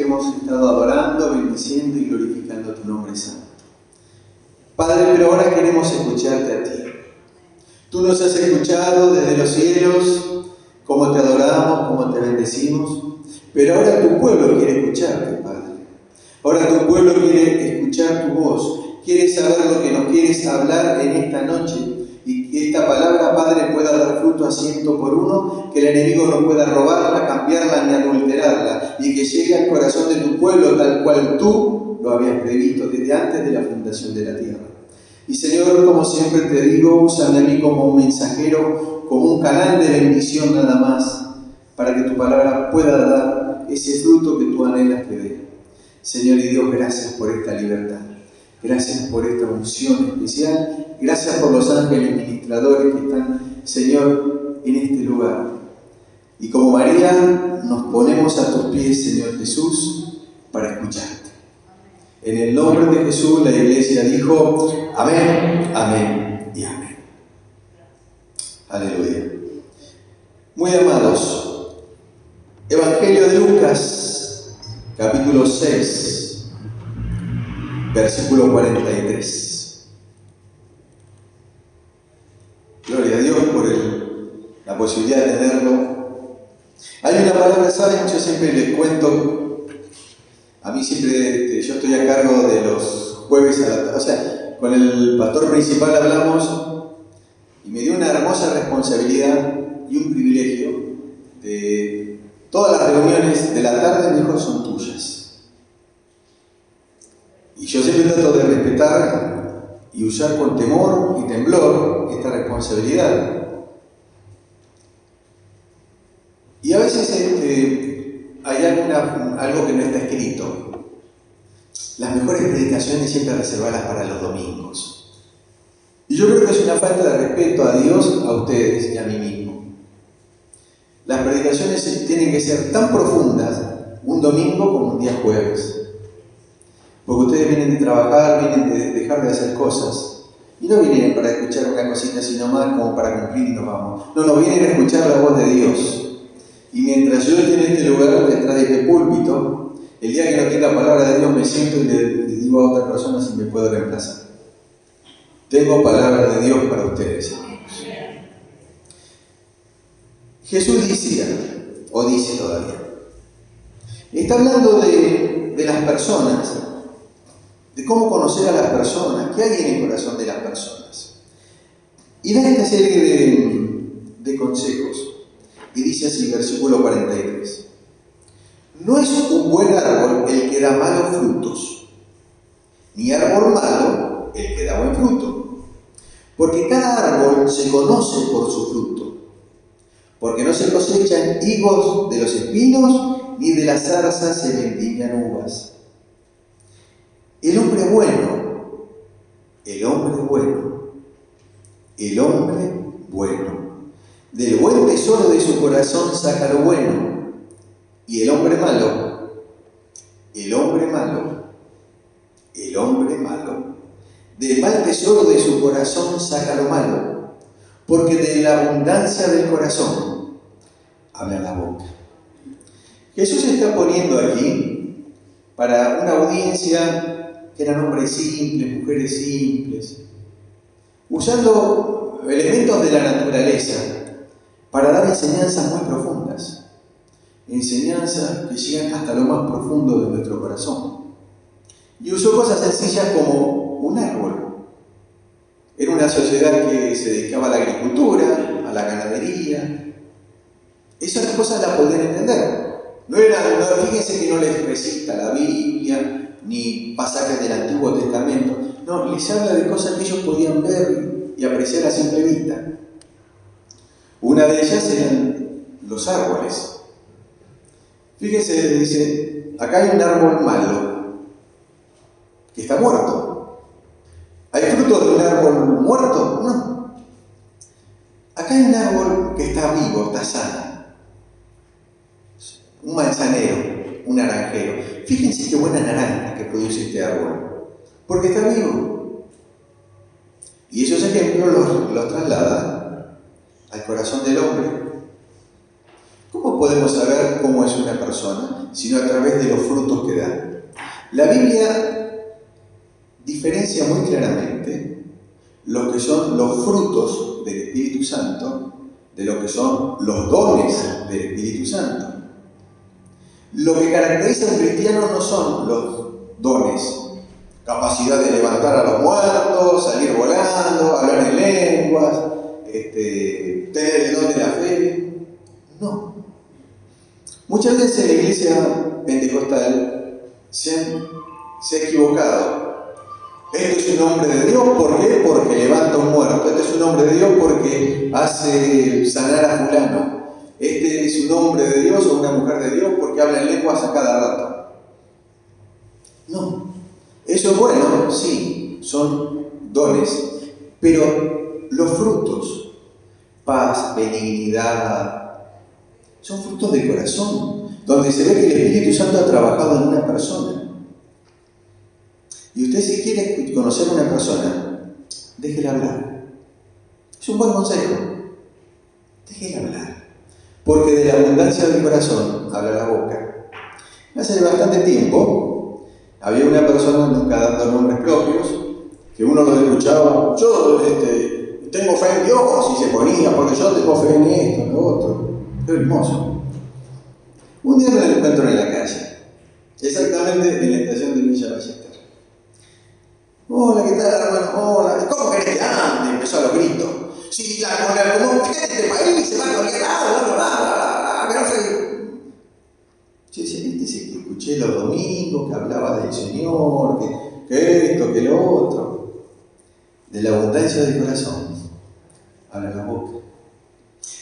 que hemos estado adorando, bendiciendo y glorificando tu nombre santo. Padre, pero ahora queremos escucharte a ti. Tú nos has escuchado desde los cielos, cómo te adoramos, cómo te bendecimos, pero ahora tu pueblo quiere escucharte, Padre. Ahora tu pueblo quiere escuchar tu voz, quiere saber lo que nos quieres hablar en esta noche y que esta palabra, Padre, pueda dar fruto a 100 por 1, que el enemigo no pueda robarla, cambiarla ni adulterarla y que llegue al corazón de tu pueblo tal cual tú lo habías previsto desde antes de la fundación de la tierra. Y Señor, como siempre te digo, úsame a mí como un mensajero, como un canal de bendición nada más, para que tu palabra pueda dar ese fruto que tú anhelas que dé. Señor y Dios, gracias por esta libertad. Gracias por esta unción especial. Gracias por los ángeles ministradores que están, Señor, en este lugar. Y como María, nos ponemos a tus pies, Señor Jesús, para escucharte. En el nombre de Jesús, la iglesia dijo, amén, amén y amén. Aleluya. Muy amados, Evangelio de Lucas, capítulo 6, versículo 43. Gloria a Dios por la posibilidad de tenerlo. Hay una palabra, ¿saben? Yo siempre les cuento. A mí siempre, yo estoy a cargo de los jueves o sea, con el pastor principal hablamos y me dio una hermosa responsabilidad y un privilegio de todas las reuniones de la tarde, me dijo, son tuyas. Y yo siempre trato de respetar y usar con temor y temblor esta responsabilidad. Y a veces hay algo que no está escrito. Las mejores predicaciones siempre reservadas para los domingos. Y yo creo que es una falta de respeto a Dios, a ustedes y a mí mismo. Las predicaciones tienen que ser tan profundas un domingo como un día jueves. Porque ustedes vienen de trabajar, vienen de dejar de hacer cosas. Y no vienen para escuchar una cosita sino más como para cumplir y nos vamos. No, vienen a escuchar la voz de Dios. Y mientras yo esté en este lugar, detrás de este púlpito, el día que no tenga palabra de Dios me siento y le digo a otra persona si me puedo reemplazar. Tengo palabra de Dios para ustedes, amigos. Jesús decía, o dice todavía, está hablando de las personas, de cómo conocer a las personas, qué hay en el corazón de las personas. Y da esta serie de consejos. Y dice así, versículo 43. No es un buen árbol el que da malos frutos, ni árbol malo el que da buen fruto. Porque cada árbol se conoce por su fruto. Porque no se cosechan higos de los espinos, ni de las zarzas se vendimian uvas. El hombre bueno, del buen tesoro de su corazón saca lo bueno, y el hombre malo, del mal tesoro de su corazón saca lo malo, porque de la abundancia del corazón habla la boca. Jesús se está poniendo aquí para una audiencia que eran hombres simples, mujeres simples, usando elementos de la naturaleza para dar enseñanzas muy profundas, enseñanzas que llegan hasta lo más profundo de nuestro corazón. Y usó cosas sencillas como un árbol. Era una sociedad que se dedicaba a la agricultura, a la ganadería. Esas cosas las podían entender. Fíjense que no les recita la Biblia, ni pasajes del Antiguo Testamento. No, les habla de cosas que ellos podían ver y apreciar a simple vista. Una de ellas eran los árboles. Fíjense, dice, acá hay un árbol malo, que está muerto. ¿Hay fruto de un árbol muerto? No. Acá hay un árbol que está vivo, está sano. Un manzanero, un naranjero. Fíjense qué buena naranja que produce este árbol, porque está vivo. Y esos ejemplos los traslada al corazón del hombre. ¿Cómo podemos saber cómo es una persona? sino a través de los frutos que dan. La Biblia diferencia muy claramente lo que son los frutos del Espíritu Santo de lo que son los dones del Espíritu Santo. Lo que caracteriza a un cristiano no son los dones, capacidad de levantar a los muertos, salir volando, hablar en lenguas, tener el don de la fe. No. Muchas veces en la iglesia pentecostal se ha equivocado. Esto es un hombre de Dios, ¿por qué? Porque levanta a un muerto. Este es un hombre de Dios porque hace sanar a fulano. Este es un hombre de Dios o una mujer de Dios porque habla en lenguas a cada rato. No. Eso es bueno, sí, son dones. Pero los frutos, paz, benignidad, son frutos de corazón, donde se ve que el Espíritu Santo ha trabajado en una persona. Y usted, si quiere conocer a una persona, déjela hablar. Es un buen consejo. Déjela hablar. Porque de la abundancia del corazón habla la boca. Hace bastante tiempo había una persona, nunca dando nombres propios, que uno lo escuchaba, yo tengo fe en Dios, y se ponía, porque yo tengo fe en esto, en lo otro. Qué hermoso. Un día me lo encuentro en la calle, exactamente en la estación de Villa Ballester. Hola, ¿qué tal, hermano? Hola. ¿Cómo querés que ande? Empezó a los gritos. Si la común de este país se va a cualquier lado, pero soy... Yo decía, este es el que escuché los domingos, que hablaba del Señor, que esto, que lo otro. De la abundancia del corazón habla la boca.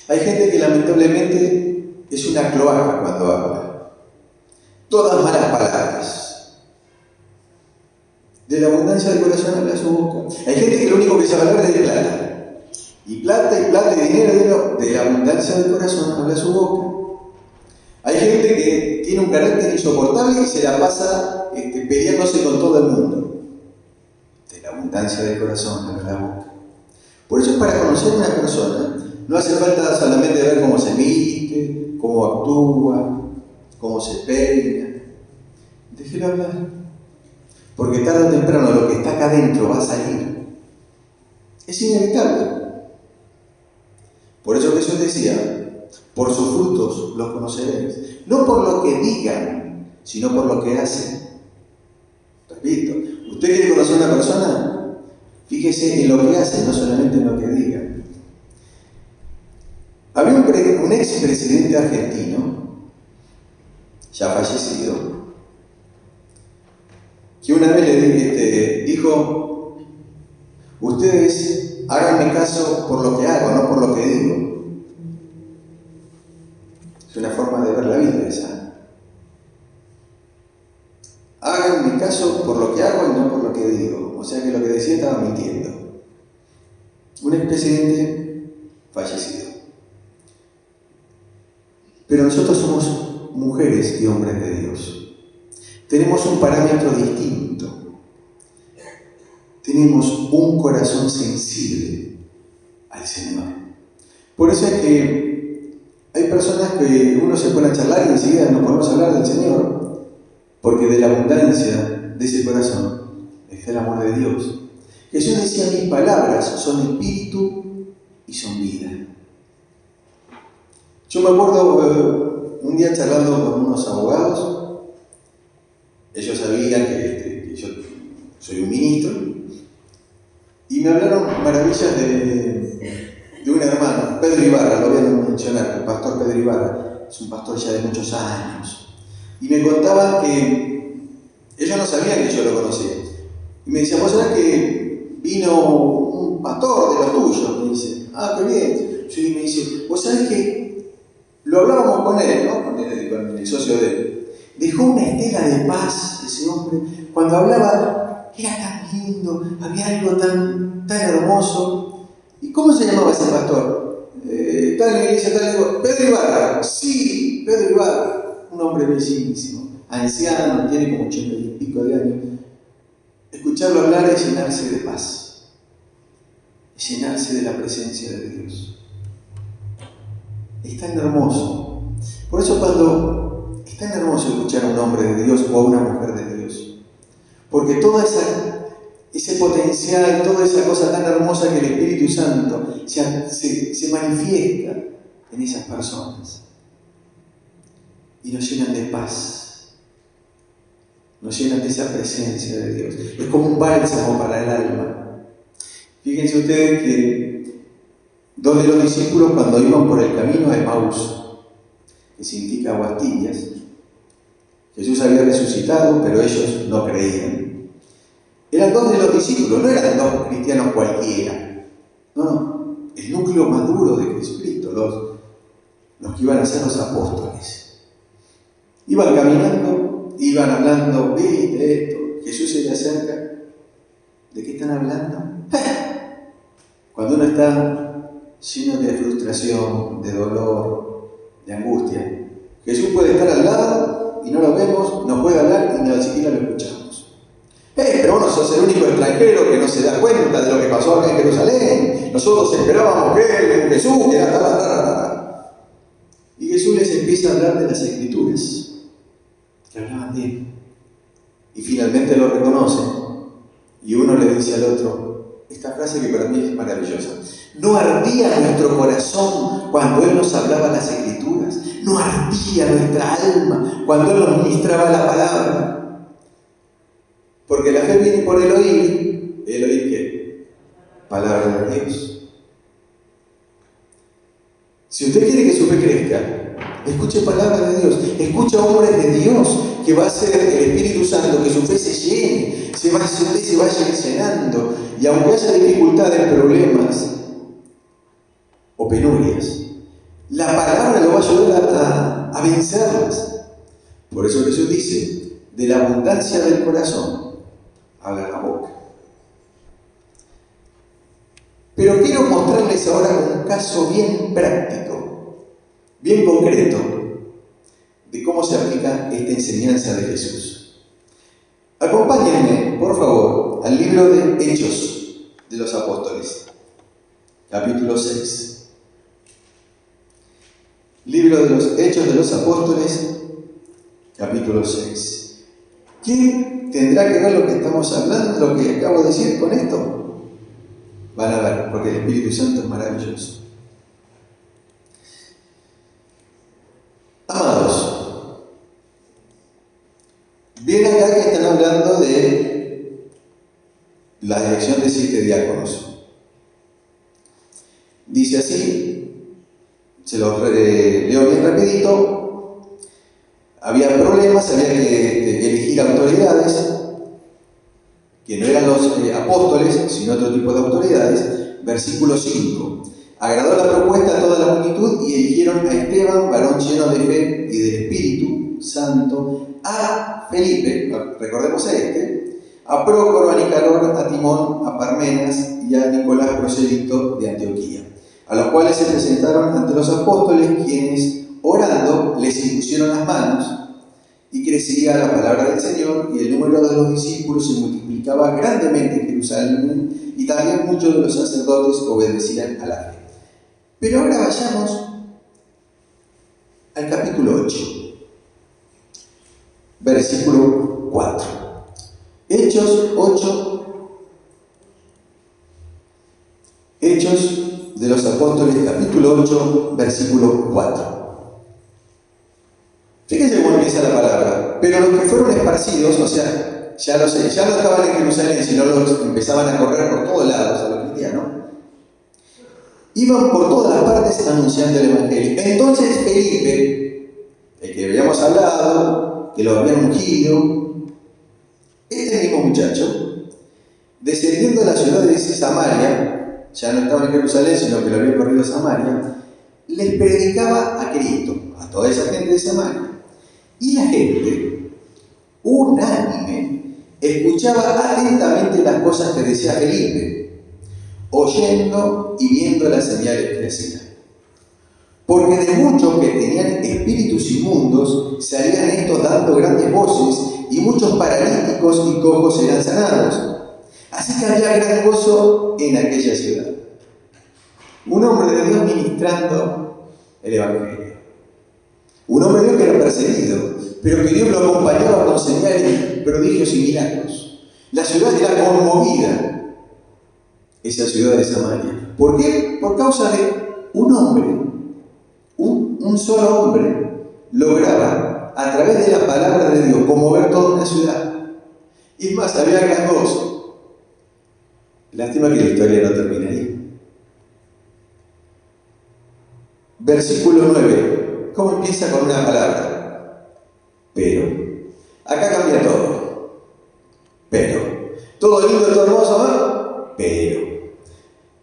Hay gente que lamentablemente es una cloaca cuando habla. Todas malas palabras. De la abundancia del corazón habla su boca. Hay gente que lo único que sabe hablar es de plata. Y plata, y dinero. De la abundancia del corazón habla su boca. Hay gente que tiene un carácter insoportable y se la pasa peleándose con todo el mundo. De la abundancia del corazón habla la boca. Por eso, para conocer a una persona, no hace falta solamente ver cómo se viste, cómo actúa, cómo se peina. Déjelo hablar. Porque tarde o temprano lo que está acá adentro va a salir. Es inevitable. Por eso Jesús decía, por sus frutos los conoceréis. No por lo que digan, sino por lo que hacen. Repito, ¿usted quiere conocer a una persona? Fíjese en lo que hace, no solamente en lo que diga. Había un expresidente argentino, ya fallecido, que una vez le dijo, ustedes háganme caso por lo que hago, no por lo que digo. Es una forma de ver la vida esa. Háganme caso por lo que hago y no por lo que digo. O sea que lo que decía estaba mintiendo. Un expresidente fallecido. Pero nosotros somos mujeres y hombres de Dios. Tenemos un parámetro distinto. Tenemos un corazón sensible al Señor. Por eso es que hay personas que uno se pone a charlar y enseguida nos podemos hablar del Señor, porque de la abundancia de ese corazón está el amor de Dios. Jesús decía, mis palabras son espíritu y son vida. Yo me acuerdo un día charlando con unos abogados. Ellos sabían que yo soy un ministro y me hablaron maravillas de un hermano, Pedro Ibarra, lo voy a mencionar, el pastor Pedro Ibarra, es un pastor ya de muchos años. Y me contaban que ellos no sabían que yo lo conocía. Y me decían, ¿vos sabés que vino un pastor de los tuyos? Me dice, qué bien. Sí, me dice, ¿vos sabés que lo hablábamos con él, ¿no? Con el socio de él. Dejó una estela de paz ese hombre. Cuando hablaba, era tan lindo, había algo tan hermoso. ¿Y cómo se llamaba ese pastor? Está en la iglesia, Pedro Ibarra. Sí, Pedro Ibarra. Un hombre bellísimo, anciano, tiene como 80 y pico de años. Escucharlo hablar es llenarse de paz. Es llenarse de la presencia de Dios. Es tan hermoso. Por eso cuando Es tan hermoso escuchar a un hombre de Dios o a una mujer de Dios. Porque todo ese potencial, toda esa cosa tan hermosa que el Espíritu Santo se manifiesta en esas personas. Y nos llenan de paz. Nos llenan de esa presencia de Dios. Es como un bálsamo para el alma. Fíjense ustedes que 2 de los discípulos, cuando iban por el camino de Emaús, que significa aguas tibias, Jesús había resucitado, pero ellos no creían. Eran 2 de los discípulos, no eran 2 cristianos cualquiera. No, el núcleo más duro de Jesucristo, los que iban a ser los apóstoles. Iban caminando, iban hablando, ¿viste esto? Jesús se le acerca. ¿De qué están hablando? Cuando uno está lleno de frustración, de dolor, de angustia, Jesús puede estar al lado y no lo vemos, nos puede hablar y ni siquiera lo escuchamos. Pero vos no sos el único extranjero que no se da cuenta de lo que pasó acá en Jerusalén. Nosotros esperábamos que Jesús, y Jesús les empieza a hablar de las Escrituras que hablaban de él. Y finalmente lo reconocen. Y uno le dice al otro esta frase que para mí es maravillosa: ¿no ardía nuestro corazón cuando Él nos hablaba las Escrituras? ¿No ardía nuestra alma cuando Él nos ministraba la palabra? Porque la fe viene por el oír. ¿El oír qué? Palabra de Dios. Si usted quiere que su fe crezca, escuche palabra de Dios, escuche a hombres de Dios, que va a ser el Espíritu Santo, que su fe se llene, se vaya llenando, y aunque haya dificultades, problemas o penurias, la palabra lo va a ayudar a vencerlas. Por eso Jesús dice: de la abundancia del corazón habla la boca. Pero quiero mostrarles ahora un caso bien práctico, bien concreto, de cómo se aplica esta enseñanza de Jesús. Acompáñenme, por favor, al libro de Hechos de los Apóstoles, capítulo 6. Libro de los Hechos de los Apóstoles, capítulo 6. ¿Quién tendrá que ver lo que estamos hablando, lo que acabo de decir con esto? Van a ver, porque el Espíritu Santo es maravilloso. Amados, viene acá que están hablando de la elección de 7 diáconos. Dice así, se los leo bien rapidito. Había problemas, había que elegir autoridades, que no eran los apóstoles, sino otro tipo de autoridades. Versículo 5. Agradó la propuesta a toda la multitud y eligieron a Esteban, varón lleno de fe y del Espíritu Santo, a Felipe, recordemos a Prócoro, a Nicanor, a Timón, a Parmenas y a Nicolás, prosélito de Antioquía, a los cuales se presentaron ante los apóstoles, quienes, orando, les impusieron las manos, y crecía la palabra del Señor, y el número de los discípulos se multiplicaba grandemente en Jerusalén, y también muchos de los sacerdotes obedecían a la fe. Pero ahora vayamos al capítulo 8, versículo 4. Hechos 8, Hechos de los Apóstoles, capítulo 8, versículo 4. Fíjense cómo empieza la palabra. Pero los que fueron esparcidos, o sea, ya no estaban en Jerusalén, sino los empezaban a correr por todos lados a los cristianos, iban por todas las partes anunciando el Evangelio. Entonces Felipe, el que habíamos hablado, que lo habían ungido, este mismo muchacho, descendiendo a la ciudad de Samaria, ya no estaba en Jerusalén, sino que lo había corrido a Samaria, les predicaba a Cristo, a toda esa gente de Samaria. Y la gente, unánime, escuchaba atentamente las cosas que decía Felipe, oyendo y viendo las señales que hacía. Porque de muchos que tenían espíritus inmundos, salían estos dando grandes voces, y muchos paralíticos y cojos eran sanados. Así que había gran gozo en aquella ciudad. Un hombre de Dios ministrando el Evangelio. Un hombre de Dios que era perseguido. pero que Dios lo acompañaba con señales, prodigios y milagros. La ciudad era conmovida, esa ciudad de Samaria. ¿Por qué? Por causa de un hombre, un solo hombre, lograba, a través de la palabra de Dios, conmover toda una ciudad. Y es más, había grandes. Lástima que la historia no termina ahí. Versículo 9. ¿Cómo empieza con una palabra? Pero. Acá cambia todo. Pero. Todo lindo, todo hermoso, ¿no? Pero.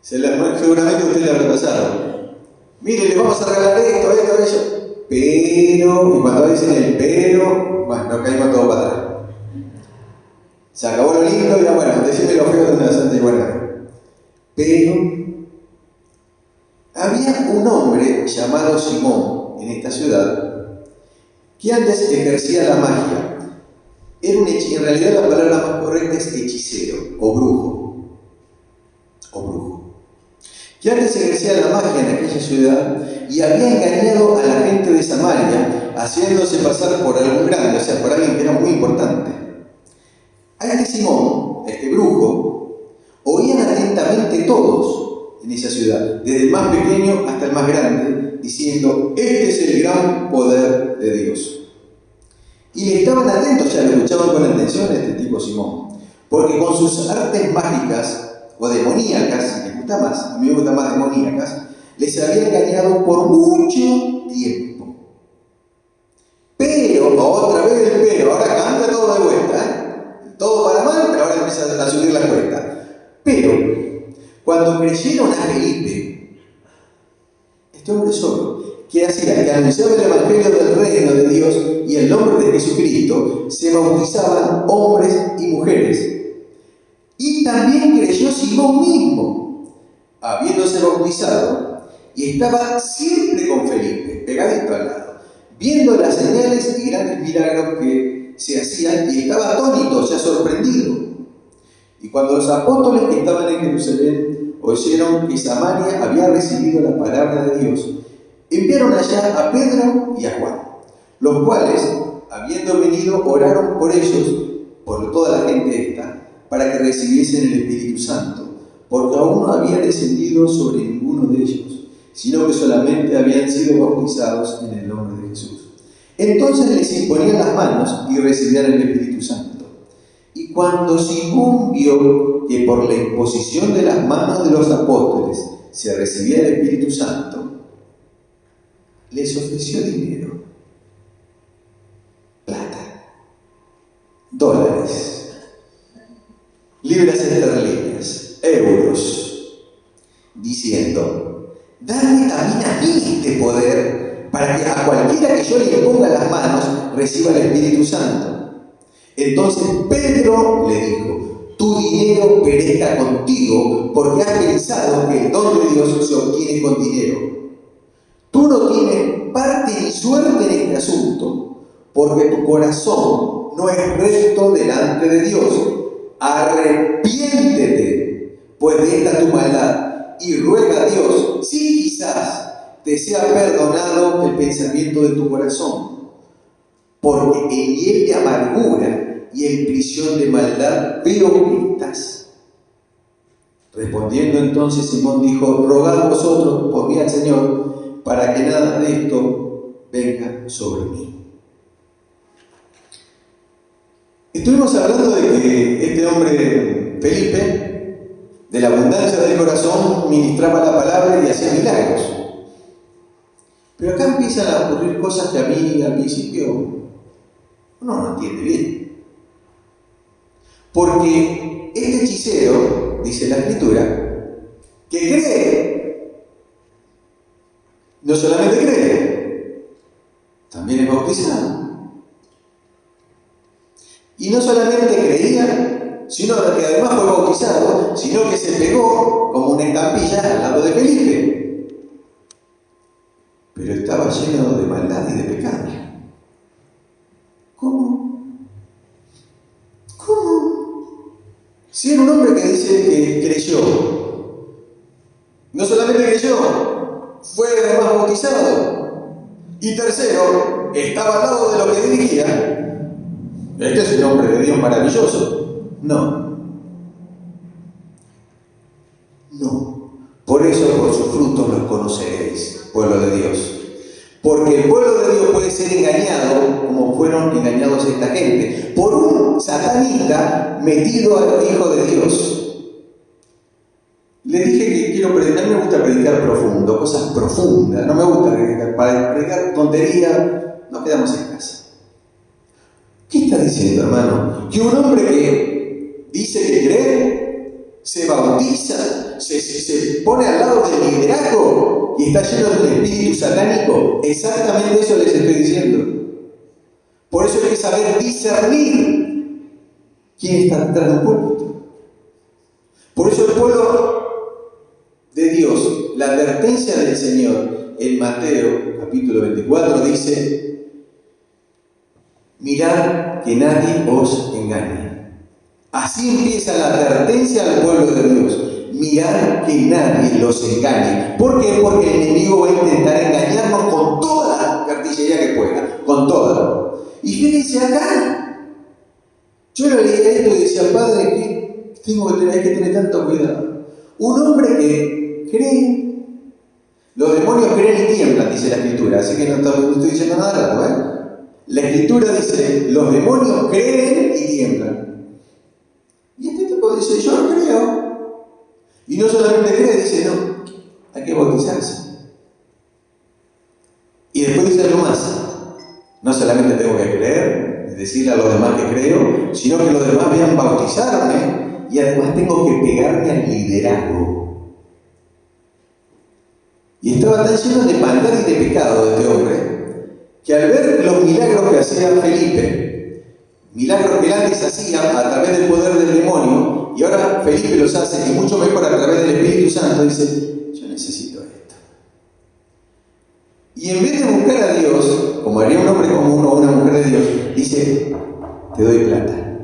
Seguramente usted le habrá pasado. Mire, le vamos a regalar esto, eso. Pero. Y cuando dicen el pero, bueno, nos caímos todos para atrás. Se acabó lo lindo y ya bueno, decime lo feo de una santa y buena. Pero había un hombre llamado Simón en esta ciudad que antes ejercía la magia. Era en realidad la palabra más correcta es hechicero o brujo. Que antes ejercía la magia en aquella ciudad y había engañado a la gente de Samaria haciéndose pasar por algún grande, o sea, por alguien que era muy importante. A este Simón, a este brujo, oían atentamente todos en esa ciudad, desde el más pequeño hasta el más grande, diciendo: este es el gran poder de Dios. Y le estaban atentos, ya lo escuchaban con atención a este tipo Simón, porque con sus artes mágicas o demoníacas, si les gusta más, a mí me gusta más demoníacas, les había engañado por mucho tiempo. Pero, otra vez el pero, ahora cambia todo de vuelta, todo para mal, pero ahora empieza a subir la cuenta. Pero, cuando creyeron a Felipe, este hombre solo, que hacía que anunciaba el evangelio del reino de Dios y el nombre de Jesucristo, se bautizaban hombres y mujeres. Y también creyó Simón mismo, habiéndose bautizado, y estaba siempre con Felipe, pegadito al lado, viendo las señales y grandes milagros que se hacían, y estaba atónito, ya sorprendido. Y cuando los apóstoles que estaban en Jerusalén oyeron que Samaria había recibido la palabra de Dios, enviaron allá a Pedro y a Juan, los cuales, habiendo venido, oraron por ellos, por toda la gente esta, para que recibiesen el Espíritu Santo, porque aún no había descendido sobre ninguno de ellos, sino que solamente habían sido bautizados en el nombre de Jesús. Entonces les imponían las manos y recibían el Espíritu Santo. Y cuando Simón vio que por la imposición de las manos de los apóstoles se recibía el Espíritu Santo, les ofreció dinero, plata, dólares, libras esterlinas, euros, diciendo: dame también a mí este poder para que a cualquiera que yo le ponga las manos reciba el Espíritu Santo. Entonces Pedro le dijo: tu dinero perezca contigo, porque has pensado que el don de Dios se obtiene con dinero. Tú no tienes parte ni suerte en este asunto, porque tu corazón no es recto delante de Dios. Arrepiéntete, pues, de esta tu maldad, y ruega a Dios, si quizás te sea perdonado el pensamiento de tu corazón, porque en hiel de amargura y en prisión de maldad veo que estás. Respondiendo entonces Simón dijo: rogad vosotros por mí al Señor, para que nada de esto venga sobre mí. Estuvimos hablando de que este hombre, Felipe, de la abundancia del corazón, ministraba la palabra y hacía milagros. Pero acá empiezan a ocurrir cosas que a mí al principio uno no entiende bien. Porque este hechicero, dice la Escritura, que cree, no solamente cree, también es bautizado. Y no solamente creía, sino que además fue bautizado, sino que se pegó como una estampilla al lado de Felipe. Pero estaba lleno de maldad y de pecado. ¿Cómo? Si era un hombre que dice que creyó, no solamente creyó, fue además bautizado. Y tercero, estaba al lado de lo que dirigía. Este es un hombre de Dios maravilloso. No. Por eso, por sus frutos los conoceréis, pueblo de Dios. Porque el pueblo de Dios puede ser engañado, como fueron engañados esta gente, por un satanista metido a los hijos de Dios. Les dije que quiero predicar, a mí me gusta predicar profundo, cosas profundas, no me gusta predicar, para predicar tontería, nos quedamos en casa. ¿Qué está diciendo, hermano? Que un hombre que dice que cree, se bautiza, se pone al lado del liderazgo y está lleno del espíritu satánico. Exactamente eso les estoy diciendo. Por eso hay que saber discernir quién está detrás del púlpito. Por eso el pueblo de Dios, la advertencia del Señor en Mateo capítulo 24 dice: mirad que nadie os engañe. Así empieza la advertencia al pueblo de Dios. Mirad que nadie los engañe. ¿Por qué? Porque el enemigo va a intentar engañarnos con toda la cartillería que pueda. Con toda. Y fíjense acá. Yo lo leía esto y decía, Padre, que hay que tener tanto cuidado. Un hombre que cree, los demonios creen y tiemblan, dice la Escritura. Así que no estoy diciendo nada raro, ¿eh? La Escritura dice, los demonios creen y tiemblan. Y este tipo dice, yo no creo. Y no solamente cree, dice, no, hay que bautizarse. Y después dice algo más. No solamente tengo que creer, decirle a los demás que creo, sino que los demás vean bautizarme y además tengo que pegarme al liderazgo. Y estaba tan lleno de maldad y de pecado este hombre, que al ver los milagros que hacía Felipe, milagros que él antes hacía a través del poder del demonio, y ahora Felipe los hace, y mucho mejor a través del Espíritu Santo, dice, yo necesito esto. Y en vez de buscar a Dios, como haría un hombre común o una mujer de Dios, dice, te doy plata.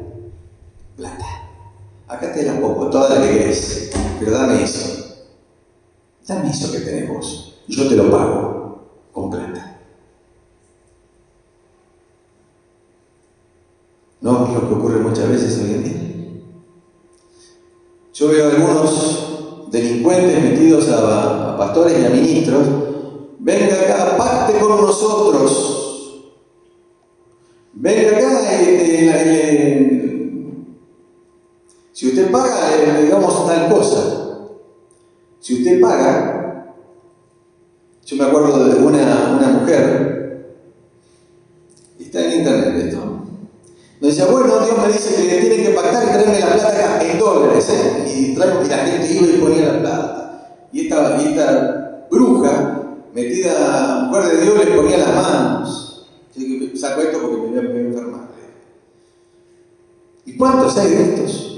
Plata. Acá te la pongo, toda la que querés, pero dame eso. Dame eso que tenemos. Yo te lo pago con plata. ¿No es lo que ocurre muchas veces hoy en día? Yo veo a algunos delincuentes metidos a pastores y a ministros. Venga acá, pacte con nosotros. Venga acá, si usted paga, le digamos tal cosa. Si usted paga, yo me acuerdo de una mujer, está en internet esto, nos decía, bueno, Dios me dice que tiene que pactar y traerme la plata acá en dólares, y la gente iba y ponía la plata. Y esta bruja, metida, mujer de Dios, le ponía las manos. Yo saco esto porque me voy a enfermar. ¿Y cuántos hay de estos?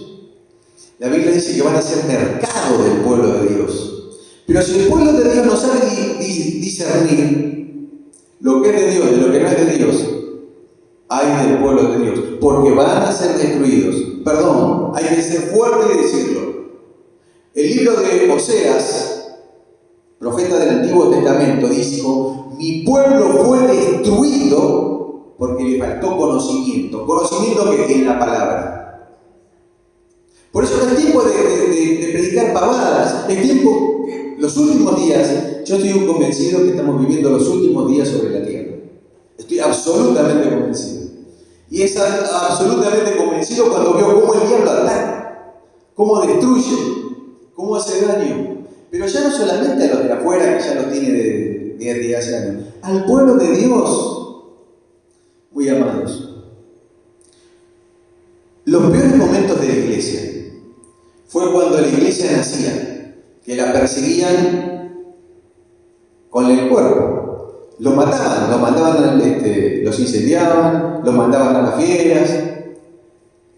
La Biblia dice que van a ser mercado del pueblo de Dios. Pero si el pueblo de Dios no sabe discernir lo que es de Dios de lo que no es de Dios, hay del pueblo de Dios, porque van a ser destruidos. Perdón, hay que ser fuerte y decirlo. El libro de Oseas, profeta del Antiguo Testamento, dijo, mi pueblo fue destruido porque le faltó conocimiento. Conocimiento que es la palabra. Por eso no es tiempo de predicar pavadas, es tiempo, los últimos días, yo estoy convencido que estamos viviendo los últimos días sobre la tierra. Estoy absolutamente convencido. Y es absolutamente convencido cuando veo cómo el diablo ataca, cómo destruye, cómo hace daño. Pero ya no solamente a los de afuera, que ya los tiene de hace años, al pueblo de Dios, muy amados. Los peores momentos de la iglesia fue cuando la iglesia nacía, que la perseguían con el cuerpo. Los mataban, los incendiaban, los mandaban a las fieras.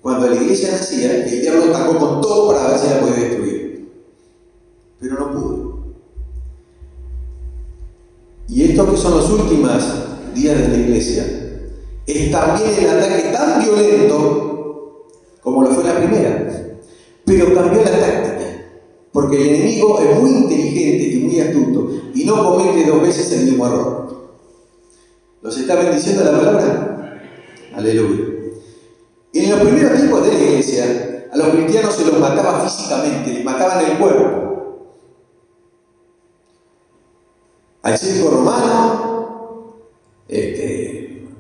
Cuando la iglesia nacía, el diablo atacó con todo para ver si la podía destruir. Pero no pudo. Y estos que son los últimos días de la iglesia, es también el ataque tan violento como lo fue la primera. Pero cambió la táctica, porque el enemigo es muy inteligente y muy astuto y no comete dos veces el mismo error. ¿Los está bendiciendo la palabra? Aleluya. En los primeros tiempos de la iglesia, a los cristianos se los mataba físicamente, les mataban el cuerpo. Al circo romano,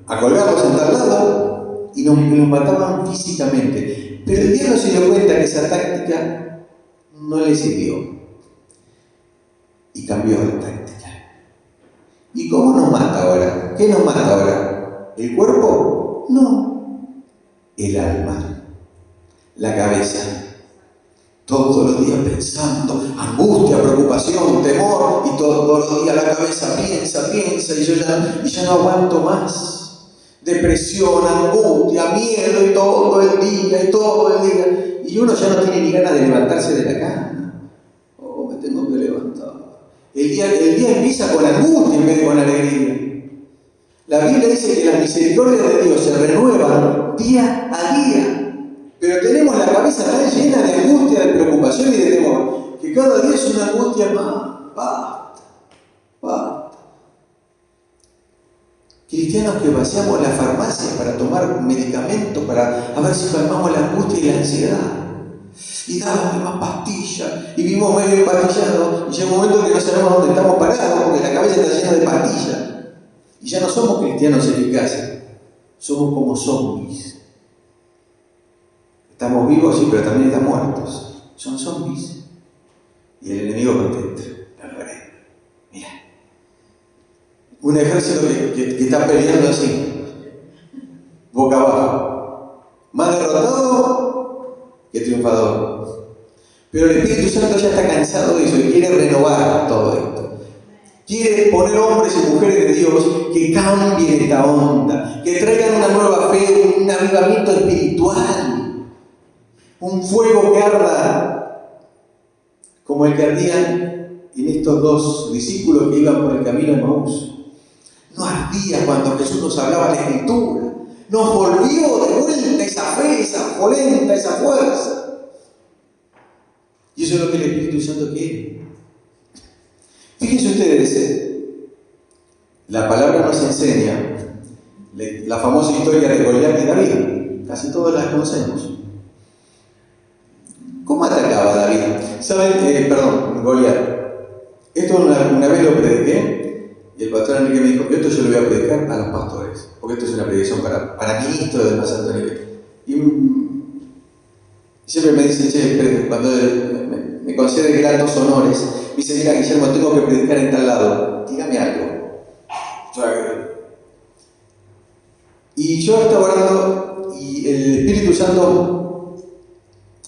a colgarlos en tal lado, y nos mataban físicamente. Pero el diablo se dio cuenta que esa táctica no le sirvió. Y cambió la táctica. ¿Y cómo nos mata ahora? ¿Qué nos mata ahora? ¿El cuerpo? No. El alma, la cabeza, todos los días pensando, angustia, preocupación, temor, y todos los días la cabeza piensa, y yo ya no aguanto más. Depresión, angustia, miedo, y todo el día, y uno ya no tiene ni ganas de levantarse de la cama. Oh, me tengo que levantar. El día empieza con angustia en vez de con alegría. La Biblia dice que las misericordias de Dios se renuevan día a día, pero tenemos la cabeza tan llena de angustia, de preocupación y de temor, que cada día es una angustia más. Basta. Cristianos que vaciamos las farmacias para tomar medicamentos, para a ver si calmamos la angustia y la ansiedad. Y dábame más pastillas, y vivimos medio empastillados, y llega un momento que no sabemos dónde estamos parados, porque la cabeza está llena de pastillas. Y ya no somos cristianos eficaces, somos como zombies. Estamos vivos, sí, pero también estamos muertos. Son zombies. Y el enemigo contesta, lo logré. Mira, un ejército que está peleando así, boca abajo, más derrotado que triunfador. Pero el Espíritu Santo ya está cansado de eso y quiere renovar todo esto. Quiere poner hombres y mujeres de Dios que cambien esta onda, que traigan una nueva fe, un avivamiento espiritual, un fuego que arda, como el que ardía en estos dos discípulos que iban por el camino de Maús. No ardía cuando Jesús nos hablaba de la Escritura, nos volvió de vuelta esa fe, esa polenta, esa fuerza. Y eso es lo que el Espíritu Santo quiere. Fíjense ustedes, la palabra nos enseña la famosa historia de Goliat y David. Casi todos la conocemos. ¿Cómo atacaba David? ¿Saben? Goliat. Esto una vez lo prediqué y el pastor Enrique me dijo, esto yo lo voy a predicar a los pastores, porque esto es una predicación para ministros del más alto nivel. Y siempre me dicen, che, cuando me concede grandes honores, me dice, mira, Guillermo, tengo que predicar en tal lado, dígame algo. Y yo estaba orando y el Espíritu Santo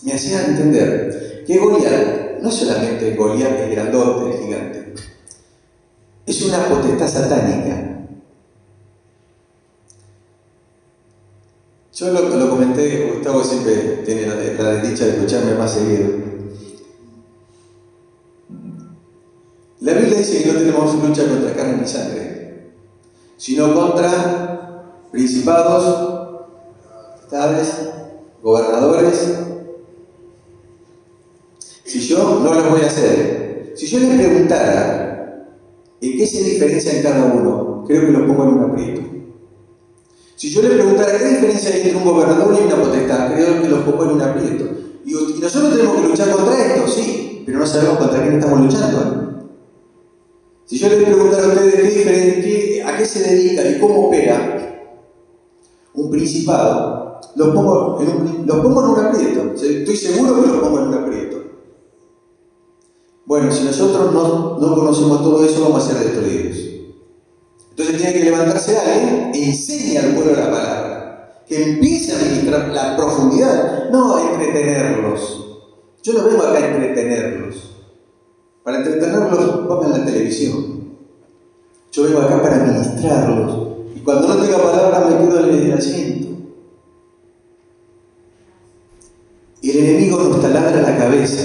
me hacía entender que Goliat no es solamente Goliat, el grandote, el gigante, es una potestad satánica. Yo lo comenté, Gustavo siempre tiene la desdicha de escucharme más seguido. La Biblia dice que no tenemos lucha contra carne ni sangre, sino contra principados, potestades, gobernadores. Si yo no lo voy a hacer, si yo les preguntara en qué se diferencia en cada uno, creo que los pongo en un aprieto. Si yo les preguntara qué diferencia hay entre un gobernador y una potestad, creo que los pongo en un aprieto. Y nosotros tenemos que luchar contra esto, sí, pero no sabemos contra quién estamos luchando. Si yo les preguntara a ustedes a qué se dedica y cómo opera un principado, los pongo en un aprieto. Estoy seguro que los pongo en un aprieto. Bueno, si nosotros no conocemos todo eso, vamos a ser destruidos. Entonces tiene que levantarse alguien e enseñe al pueblo la palabra, que empiece a ministrar la profundidad, no a entretenerlos. Yo no vengo acá a entretenerlos. Para entretenerlos, pongan la televisión. Yo vengo acá para ministrarlos. Y cuando no tenga palabra, me quedo en el asiento. Y el enemigo nos taladra la cabeza.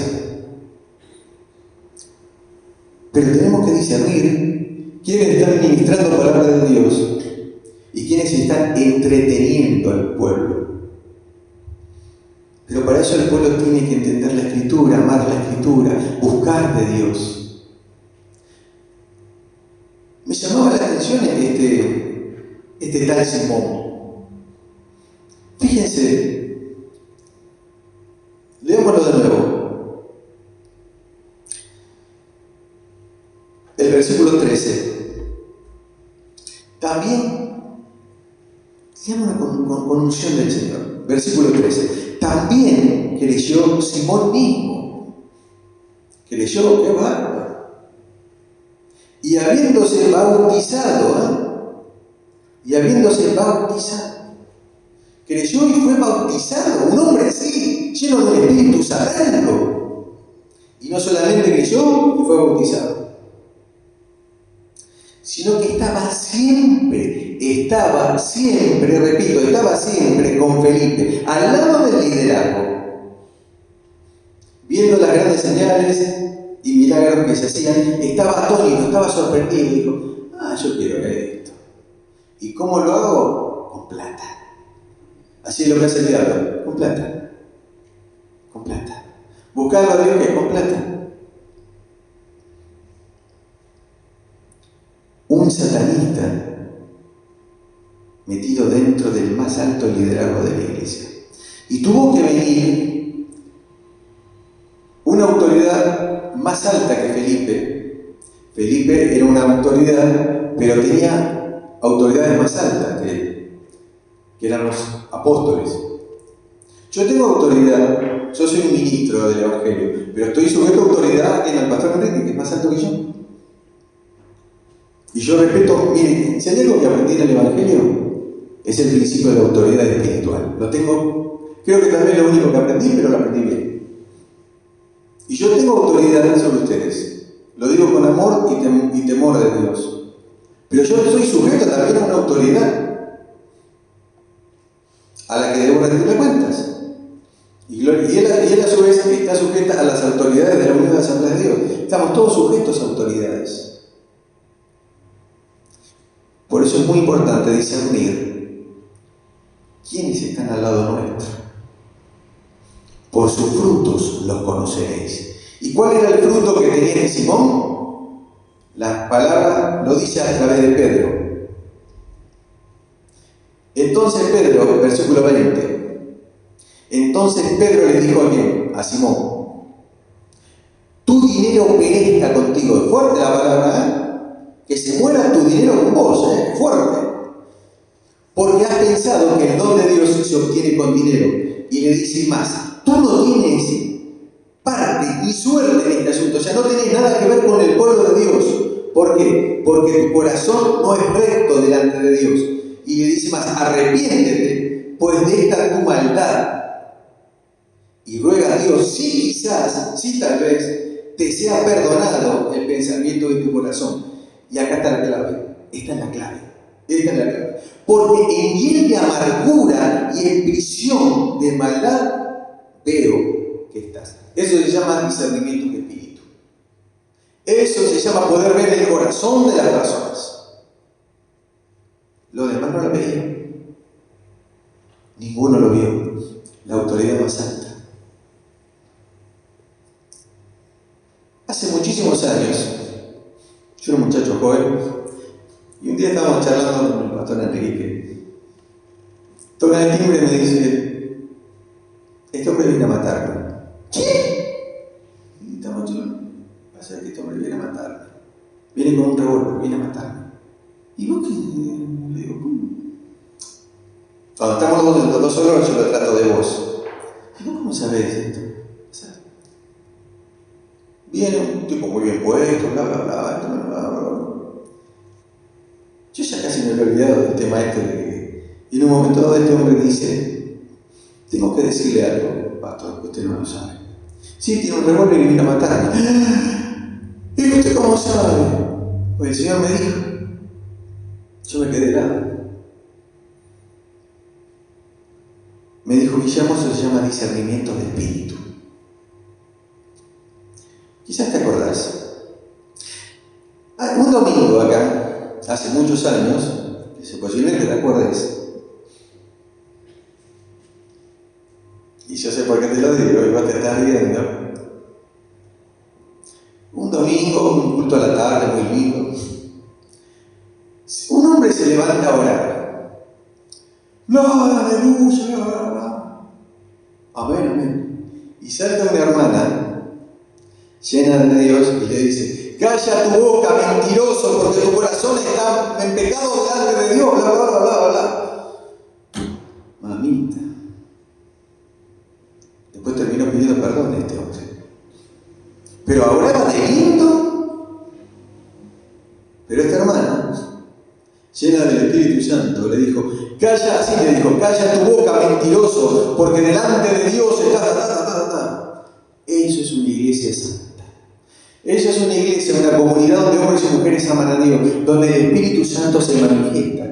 Pero tenemos que discernir quiénes están ministrando palabra de Dios y quiénes están entreteniendo al pueblo. Pero para eso el pueblo tiene que entender la Escritura, amar la Escritura, buscar de Dios. Me llamaba la atención este tal Simón. Fíjense, leámoslo de nuevo. El versículo 13. También, leámoslo con unción del Señor. Versículo 13. También creyó Simón mismo. Creyó, qué bárbaro. Y habiéndose bautizado, creyó y fue bautizado, un hombre así, lleno del Espíritu Santo. Y no solamente creyó y fue bautizado, sino que estaba siempre con Felipe, al lado del liderazgo, viendo las grandes señales y milagros que se hacían. Estaba atónito, estaba sorprendido, dijo, yo quiero ver esto. ¿Y cómo lo hago? Con plata. Así es lo que hace el diablo, con plata. Con plata. Buscarlo a Dios que es con plata. Un satanista metido dentro del más alto liderazgo de la iglesia. Y tuvo que venir una autoridad más alta que Felipe. Felipe era una autoridad, pero tenía autoridades más altas que él, que eran los apóstoles. Yo tengo autoridad, yo soy un ministro del Evangelio, pero estoy sujeto a autoridad en el pastor Enrique, que es más alto que yo. Y yo respeto, miren, si hay algo que aprendí en el Evangelio, es el principio de la autoridad espiritual. Lo tengo, creo que también es lo único que aprendí, pero lo aprendí bien. Y yo tengo autoridad sobre ustedes. Lo digo con amor y temor de Dios. Pero yo soy sujeto también a una autoridad a la que debo rendirle cuentas. Y él a su vez está sujeta a las autoridades de la Unión de las Asambleas de Dios. Estamos todos sujetos a autoridades. Por eso es muy importante discernir quiénes están al lado nuestro. Por sus frutos los conoceréis. ¿Y cuál era el fruto que tenía este Simón? La palabra lo dice a través de Pedro. Entonces Pedro, versículo 20. Entonces Pedro le dijo a quién? A Simón. Tu dinero perezca contigo. Es fuerte la palabra, que se muera tu dinero con vos, fuerte. Porque has pensado que el don de Dios se obtiene con dinero. Y le dice más, tú no tienes parte ni suerte en este asunto, o sea, no tenés nada que ver con el pueblo de Dios. ¿Por qué? Porque tu corazón no es recto delante de Dios. Y le dice más, arrepiéntete, pues de esta tu maldad. Y ruega a Dios, si tal vez te sea perdonado el pensamiento de tu corazón. Y acá está la clave. Esta es la clave. Porque en hiel de amargura y en prisión de maldad veo que estás. Eso se llama discernimiento de espíritu. Eso se llama poder ver el corazón de las personas. Los demás no lo veían. Ninguno lo vio. La autoridad más alta. Hace muchísimos años, yo era un muchacho joven, y un día estábamos charlando con el pastor Enrique. Toca el timbre y me dice, este hombre viene a matarme. ¿Qué? Y estamos charlando, pasa que este hombre viene a matarme. Viene con un revólver, viene a matarme. ¿Y vos qué? Le digo, ¿cómo? Cuando estamos los dos solos, yo lo trato de vos. ¿Y vos cómo sabés esto? Viene un tipo muy bien puesto, bla, bla, bla, bla, bla, bla. Yo ya casi me había olvidado del tema y en un momento dado este hombre dice, tengo que decirle algo, pastor, que usted no lo sabe. Sí, tiene un revólver y vino a matarme. ¿Y usted cómo sabe? Pues el Señor me dijo. Yo me quedé helado. Me dijo, Guillermo, eso se llama discernimiento de espíritu. Quizás te acordás. Un domingo acá, hace muchos años, posiblemente te acuerdes. Y yo sé por qué te lo digo, y vos te estás riendo. Un domingo, un culto a la tarde muy lindo. Un hombre se levanta a orar. no, aleluya, amén, amén. Y salta una hermana llena de Dios y le dice: calla tu boca, mentiroso, porque tu corazón está en pecado delante de Dios, bla, bla, bla, bla, bla. Mamita. Después terminó pidiendo perdón a este hombre. Pero hablaba de lindo. Pero esta hermana, llena del Espíritu Santo, le dijo: calla, así le dijo, calla tu boca, mentiroso, porque delante de Dios está. Eso es una iglesia santa. Eso es una iglesia, una comunidad donde hombres y mujeres aman a Dios, donde el Espíritu Santo se manifiesta.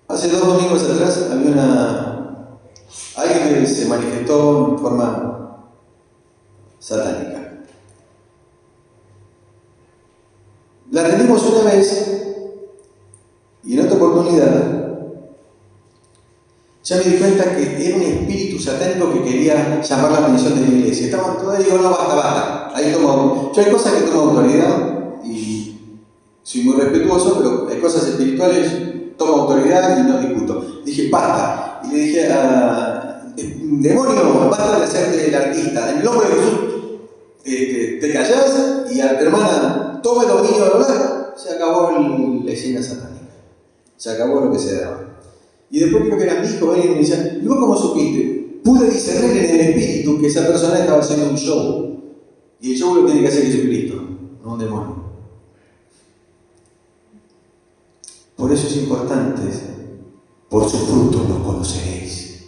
Hace 2 domingos atrás había alguien que se manifestó en forma satánica. La atendimos una vez y en otra oportunidad ya me di cuenta que era un espíritu satánico que quería llamar la atención de la iglesia. Estaban todos y digo: no, basta. Ahí yo hay cosas que tomo autoridad y soy muy respetuoso, pero hay cosas espirituales, tomo autoridad y no discuto. Dije: basta. Y le dije demonio, basta de hacerte el artista. En el nombre de Jesús, te callás y a tu hermana toma el dominio de hablar. Se acabó la escena satánica. Se acabó lo que se daba. Y después creo que era mi hijo, alguien me decía: ¿y vos cómo supiste? Pude discernir en el espíritu que esa persona estaba haciendo un show. Y el show lo tiene que hacer Jesucristo, no un demonio. Por eso es importante: por sus frutos los conoceréis.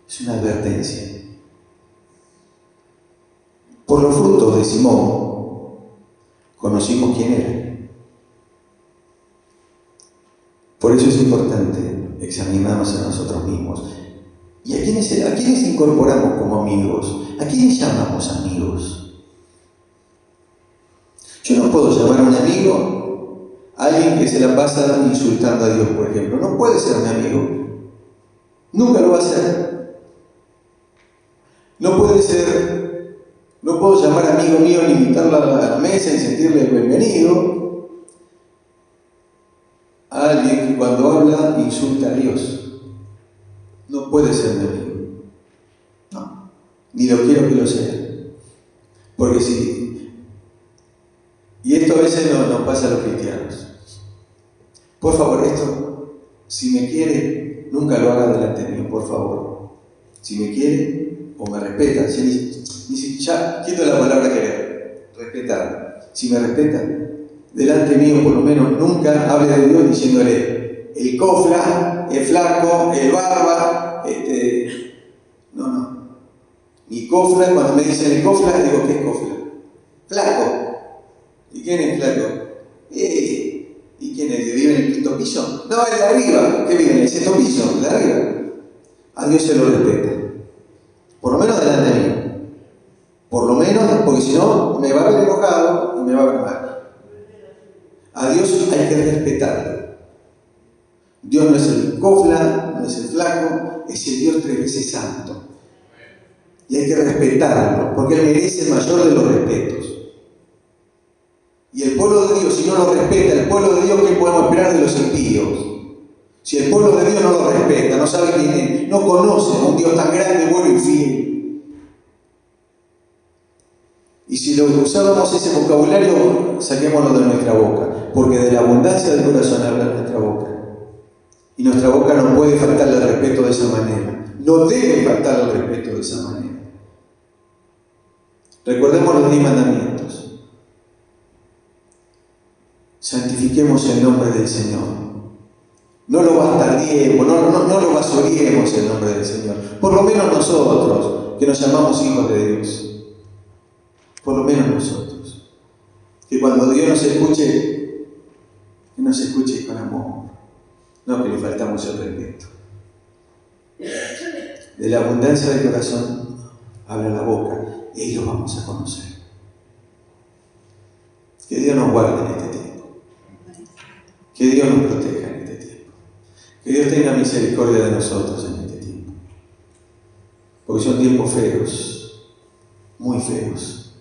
Es una advertencia. Por los frutos de Simón conocimos quién era. Por eso es importante examinarnos a nosotros mismos. ¿Y a quiénes incorporamos como amigos? ¿A quiénes llamamos amigos? Yo no puedo llamar a un amigo a alguien que se la pasa insultando a Dios, por ejemplo. No puede ser mi amigo. Nunca lo va a ser. No puedo llamar amigo mío ni invitarlo a la mesa y sentirle bienvenido. A alguien que cuando habla insulta a Dios. No puede ser mi amigo. No. Ni lo quiero que lo sea. Porque sí. Y esto a veces nos pasa a los cristianos. Por favor, esto, si me quiere, nunca lo haga delante mío, por favor. Si me quiere o me respeta, ya quito la palabra querer, respetar. Si me respeta, delante mío por lo menos nunca hable de Dios diciéndole el cofla, el flaco, el barba, no. Mi cofla, cuando me dicen el cofla, digo: ¿qué es cofla? Flaco. ¿Y quién es flaco? ¿Y quién es? ¿Que vive en el 5.º piso? No, el de arriba. ¿Qué vive en el 6.º piso? El de arriba. A Dios se lo respeta. Por lo menos delante mío. Por lo menos, porque si no, me va a ver enojado y me va a ver mal. A Dios hay que respetarlo. Dios no es el cofla, no es el flaco, es el Dios 3 veces santo. Y hay que respetarlo, porque Él merece el mayor de los respetos. Y el pueblo de Dios, si no lo respeta, el pueblo de Dios, ¿qué podemos esperar de los impíos? Si el pueblo de Dios no lo respeta, no sabe quién es, no conoce a un Dios tan grande, bueno y fiel. Y si lo usábamos ese vocabulario, saquémoslo de nuestra boca, porque de la abundancia del corazón habla nuestra boca. Y nuestra boca no puede faltarle el respeto de esa manera. No debe faltarle el respeto de esa manera. Recordemos los 10 mandamientos. Santifiquemos el nombre del Señor. No lo bastardiemos, no lo basuriemos el nombre del Señor. Por lo menos nosotros, que nos llamamos hijos de Dios. Por lo menos nosotros. Que cuando Dios nos escuche, que nos escuche con amor. No que le faltamos el respeto. De la abundancia del corazón habla la boca. Y ahí lo vamos a conocer. Que Dios nos guarde en este tiempo. Que Dios nos proteja en este tiempo. Que Dios tenga misericordia de nosotros en este tiempo. Porque son tiempos feos, muy feos,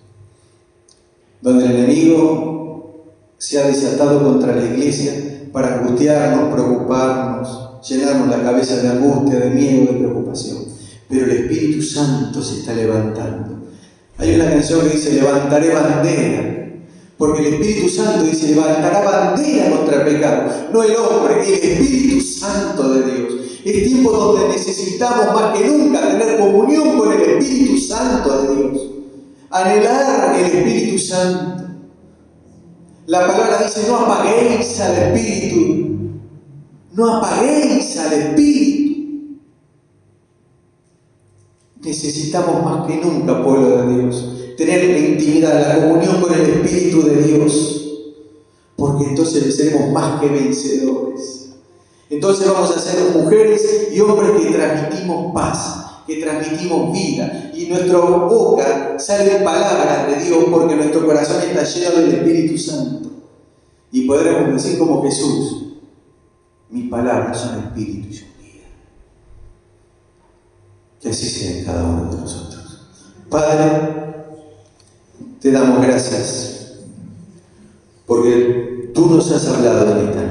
donde el enemigo se ha desatado contra la iglesia para angustiarnos, preocuparnos, llenarnos la cabeza de angustia, de miedo, de preocupación. Pero el Espíritu Santo se está levantando. Hay una canción que dice, levantaré bandera. Porque el Espíritu Santo dice, levantará bandera contra el pecado. No el hombre, el Espíritu Santo de Dios. Es tiempo donde necesitamos más que nunca tener comunión con el Espíritu Santo de Dios. Anhelar el Espíritu Santo. La palabra dice, no apaguéis al Espíritu. No apaguéis al Espíritu. Necesitamos más que nunca, pueblo de Dios, tener la intimidad, la comunión con el Espíritu de Dios. Porque entonces seremos más que vencedores. Entonces vamos a ser mujeres y hombres que transmitimos paz, que transmitimos vida. Y nuestra boca salen palabras de Dios porque nuestro corazón está lleno del Espíritu Santo. Y podremos decir como Jesús, mis palabras son espíritu y son vida. Que así sea en cada uno de nosotros. Padre, te damos gracias porque tú nos has hablado en esta noche.